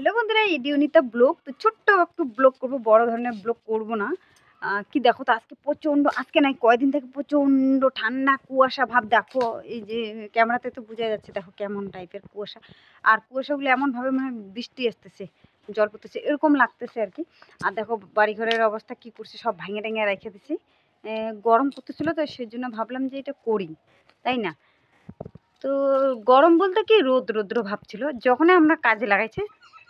Hello বন্ধুরা, ইডিওনিতা blog. তো ছোট্ট একটু ব্লগ করবো, বড় ধরনের ব্লগ করবো না। কি দেখো তো, আজকে প্রচণ্ড, আজকে নাই কয়দিন থেকে প্রচণ্ড ঠান্ডা কুয়াশা ভাব। দেখো এই যে ক্যামেরাতে তো বোঝা যাচ্ছে, দেখো কেমন টাইপের কুয়াশা। আর কুয়াশাগুলো এমনভাবে মানে বৃষ্টি আসতেছে, জল পড়তেছে, এরকম লাগতেছে আর কি। আর দেখো বাড়িঘরের অবস্থা কি করছে, সব ভাঙে টাঙে রেখে দিছি। গরম করতেছিল তো সেই জন্য ভাবলাম যে এটা করি, তাই না? তো গরম বলতে কি, রৌদ্র ভাব ছিল যখনই আমরা কাজে লাগাইছি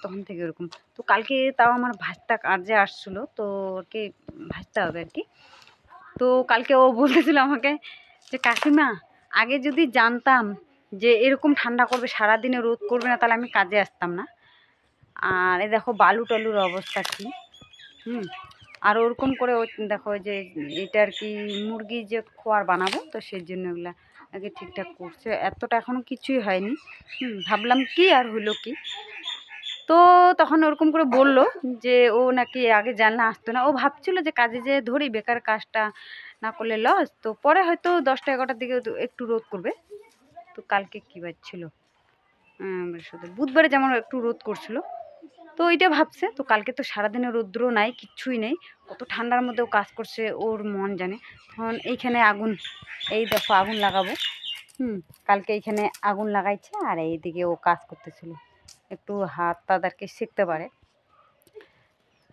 তখন থেকে ওরকম। তো কালকে তাও আমার ভাজটা কাজে আসছিল, তো ওকে ভাজতে হবে আর কি। তো কালকে ও বলতেছিল আমাকে যে কাকিমা, আগে যদি জানতাম যে এরকম ঠান্ডা করবে, সারাদিনে রোদ করবে না, তাহলে আমি কাজে আসতাম না। আর এ দেখো বালু টালুর অবস্থা কি। আর ওরকম করে ও দেখো যে এটা আর কি মুরগি যে খোয়ার বানাবো, তো সেই জন্য ওগুলা আগে ঠিকঠাক করছে। এতটা এখনও কিছুই হয়নি। ভাবলাম কি আর হইলো কি। তো তখন ওরকম করে বলল যে ও নাকি আগে জানলে আসতো না। ও ভাবছিল যে কাজে যে ধরি, বেকার কাজটা না করলে লস, তো পরে হয়তো 10টা 11টার দিকে একটু রোদ করবে। তো কালকে কী বার ছিল, বৃহস্পতিবার, বুধবারে যেমন একটু রোদ করছিল, তো ওইটা ভাবছে। তো কালকে তো সারাদিনে রৌদ্র নাই, কিচ্ছুই নেই, কত ঠান্ডার মধ্যেও কাজ করছে, ওর মন জানে। তখন এইখানে আগুন, এই দেখো আগুন লাগাবো। কালকে এইখানে আগুন লাগাইছে, আর এইদিকে ও কাজ করতেছিল, একটু হাত তাদেরকে শিখতে পারে।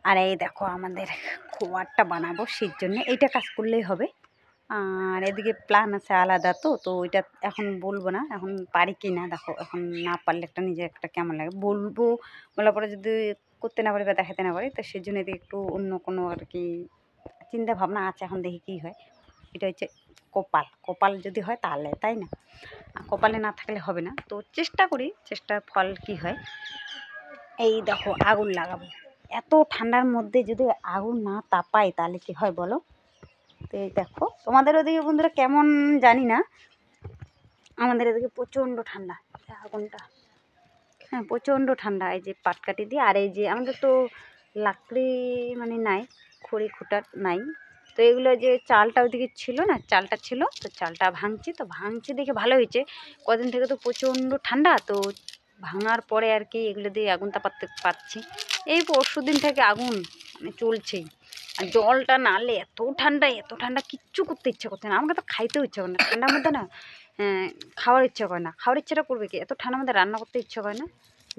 আর এই দেখো আমাদের খোয়ারটা বানাবো, সেই জন্য এইটা কাজ করলেই হবে। আর এদিকে প্ল্যান আছে আলাদা, তো ওইটা এখন বলবো না, এখন পারি কি না। দেখো এখন না পারলে একটা নিজের একটা কেমন লাগে, বলবো বলার পরে যদি করতে না পারি বা দেখাতে না পারি, তো সেই জন্য এদিকে একটু অন্য কোনো আর কি চিন্তা ভাবনা আছে। এখন দেখি কী হয়। এটা হচ্ছে কপাল যদি হয় তাহলে, তাই না? কপালে না থাকলে হবে না। তো চেষ্টা করি, চেষ্টার ফল কি হয়। এই দেখো আগুন লাগাবো, এত ঠান্ডার মধ্যে যদি আগুন না তাপাই তাহলে কি হয় বলো? তো এই দেখো তোমাদের ওদিকে বন্ধুরা কেমন জানি না, আমাদের এদিকে প্রচণ্ড ঠান্ডা। আগুনটা, হ্যাঁ প্রচণ্ড ঠান্ডা। এই যে পাটকাঠি দিয়ে, আর এই যে আমাদের তো লাকড়ি মানে নাই, খড়ি খুঁটার নাই। তো এগুলো যে চালটা ওইদিকে ছিল না, চালটা ছিল, তো চালটা ভাঙছি, তো ভাঙছি দেখে ভালো হয়েছে। কদিন থেকে তো প্রচণ্ড ঠান্ডা, তো ভাঙার পরে আর কি এগুলো দিয়ে আগুন তাপাতে পারছি। এই পরশু দিন থেকে আগুন মানে চলছেই। আর জলটা নাড়লে এত ঠান্ডা, কিচ্ছু করতে ইচ্ছা করছে না। আমাকে তো খাইতেও ইচ্ছা করে না ঠান্ডার মধ্যে না। খাওয়ার ইচ্ছা করে না, খাওয়ার ইচ্ছাটা করবে কি, এত ঠান্ডার মধ্যে রান্না করতে ইচ্ছা করে না।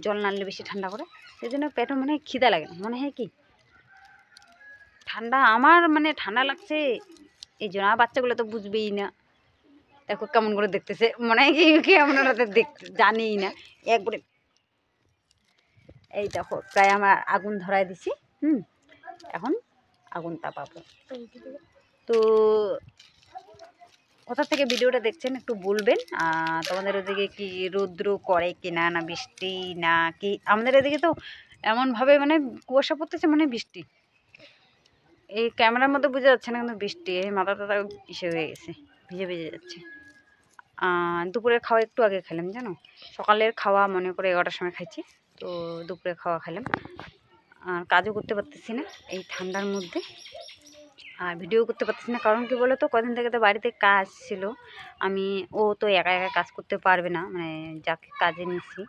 জল নাড়লে বেশি ঠান্ডা করে, সেই জন্য পেটে মনে হয় খিদা লাগে না, মনে হয় কি ঠান্ডা, আমার মানে ঠান্ডা লাগছে এই জন্য। আর বাচ্চাগুলো তো বুঝবেই না, দেখো কেমন করে দেখতেছে, মনে হয় কি আপনারা দেখতে জানিই না একবারে। এই দেখো প্রায় আমার আগুন ধরাই দিছি। এখন আগুন তাপাবো। তো কোথা থেকে ভিডিওটা দেখছেন একটু বলবেন। তোমাদের ওদিকে কি রৌদ্র করে কি না, না বৃষ্টি না কি? আমাদের এদিকে তো এমনভাবে মানে কুয়াশা পড়তেছে, মানে বৃষ্টি। এই ক্যামেরার মধ্যে বোঝা যাচ্ছে না, কিন্তু বৃষ্টি মাথা টাথা ইসে হয়ে গেছে, ভিজে যাচ্ছে। দুপুরের খাওয়া একটু আগে খেলাম জানো, সকালের খাওয়া মনে করে 11টার সময় খাইছি, তো দুপুরের খাওয়া খেলাম। আর কাজও করতে পারতেছি না এই ঠান্ডার মধ্যে, আর ভিডিও করতে পারতেছি না। কারণ কি বলো তো, কদিন থেকে তো বাড়িতে কাজ ছিল। ও তো একা একা কাজ করতে পারবে না, মানে যাকে কাজে নিচ্ছি,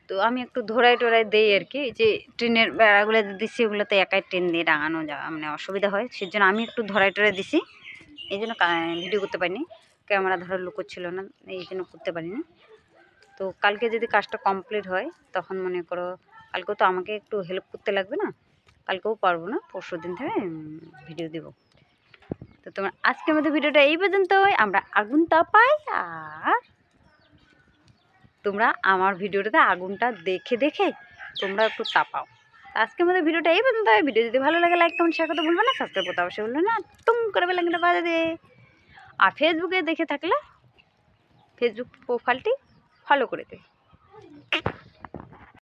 তো আমি একটু ধরাই টরাই দেই আর কি। যে ট্রেনের বেড়াগুলো দিচ্ছি, ওগুলোতে একাই ট্রেন দিয়ে টাঙানো যাওয়া মানে অসুবিধা হয়, সেই জন্য আমি একটু ধরাই টরাই দিছি। এই জন্য ভিডিও করতে পারিনি, ক্যামেরা ধরার লোক ছিল না, এই জন্য করতে পারিনি। তো কালকে যদি কাজটা কমপ্লিট হয়, তখন মনে করো কালকেও তো আমাকে একটু হেল্প করতে লাগবে না, কালকেও পারবো না, পরশু দিন থেকে ভিডিও দেব। তো তোমার আজকের মধ্যে ভিডিওটা এই পর্যন্তই। আমরা আগুন তাপাই, আর তোমরা আমার ভিডিওটাতে আগুনটা দেখে দেখে তোমরা একটু তাপাও। আজকের মধ্যে ভিডিওটা এই পর্যন্ত। ভিডিও যদি ভালো লাগে লাইক কমেন্ট শেয়ার করতে ভুলবে না, সাবস্ক্রাইব করতে অবশ্যই ভুলবে না, টুম করে বেলাঙ্গিটা বাজে দে। আর ফেসবুকে দেখে থাকলে ফেসবুক প্রোফাইলটি ফলো করে দে।